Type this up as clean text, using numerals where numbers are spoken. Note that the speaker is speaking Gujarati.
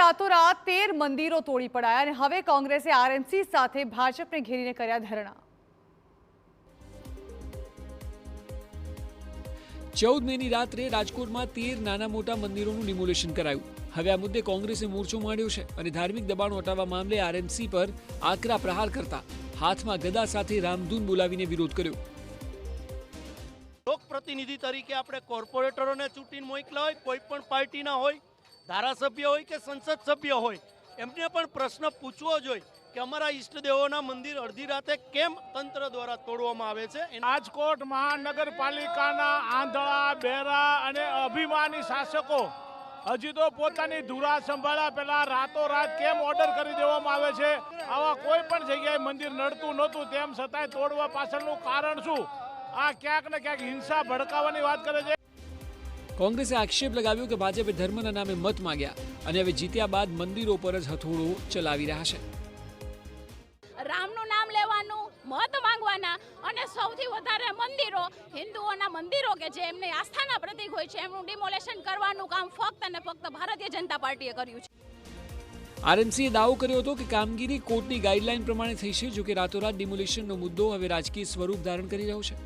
રાતોરાત 13 મંદિરો તોડી પડાયા અને હવે કોંગ્રેસે આરએનસી સાથે ભાજપને ઘેરીને કર્યા ધરણા। 14 મેની રાત્રે રાજકોટમાં 13 નાના મોટા મંદિરોનું ડિમોલિશન કરાયું। હવે આ મુદ્દે કોંગ્રેસે મોરચો માંડ્યો છે અને ધાર્મિક દબાણ હટાવવા મામલે આરએનસી પર આકરા પ્રહાર કરતા હાથમાં ગદા સાથે રામધૂન બોલાવીને વિરોધ કર્યો। લોકપ્રતિનિધિ તરીકે આપણે કોર્પોરેટરોને ચૂંટીને મોકલા હોય, કોઈ પણ પાર્ટીના હોય, ધારાસભ્ય હોય કે સંસદ સભ્ય હોય, એમને પણ પ્રશ્ન પૂછવો જોઈએ કે અમારા ઈષ્ટદેવોના મંદિર અડધી રાતે કેમ તંત્ર દ્વારા તોડવામાં આવે છે। રાજકોટ મહાનગરપાલિકાના આંધળા, બેરા અને અભિમાની શાસકો હજી તો પોતાની ધુરા સંભાળ્યા પહેલા રાતોરાત કેમ ઓર્ડર કરી દેવામાં આવે છે? આવા કોઈ પણ જગ્યાએ મંદિર નડતું નહોતું તેમ છતાંય તોડવા પાછળનું કારણ શું? આ ક્યાંક ને ક્યાંક હિંસા ભડકાવવાની વાત કરે છે। કોંગ્રેસે આક્ષેપ લગાવ્યો કે ભાજપે ધર્મના નામે મત માંગ્યા અને હવે જીત્યા બાદ મંદિરો પર જ હથોડો ચલાવી રહ્યા છે। રામનું નામ લેવાનું, મત માંગવાના અને સૌથી વધારે મંદિરો, હિન્દુઓના મંદિરો કે જે એમની આસ્થાના પ્રતીક હોય છે એમનું ડિમોલેશન કરવાનું કામ ફક્ત અને ફક્ત ભારતીય જનતા પાર્ટીએ કર્યું છે। આરએનસીએ દાવો કર્યો હતો કે કામગીરી કોર્ટની ગાઈડલાઈન પ્રમાણે થઈ છે, જો કે રાતોરાત ડિમોલિશનનો મુદ્દો હવે રાજકીય સ્વરૂપ ધારણ કરી રહ્યો છે।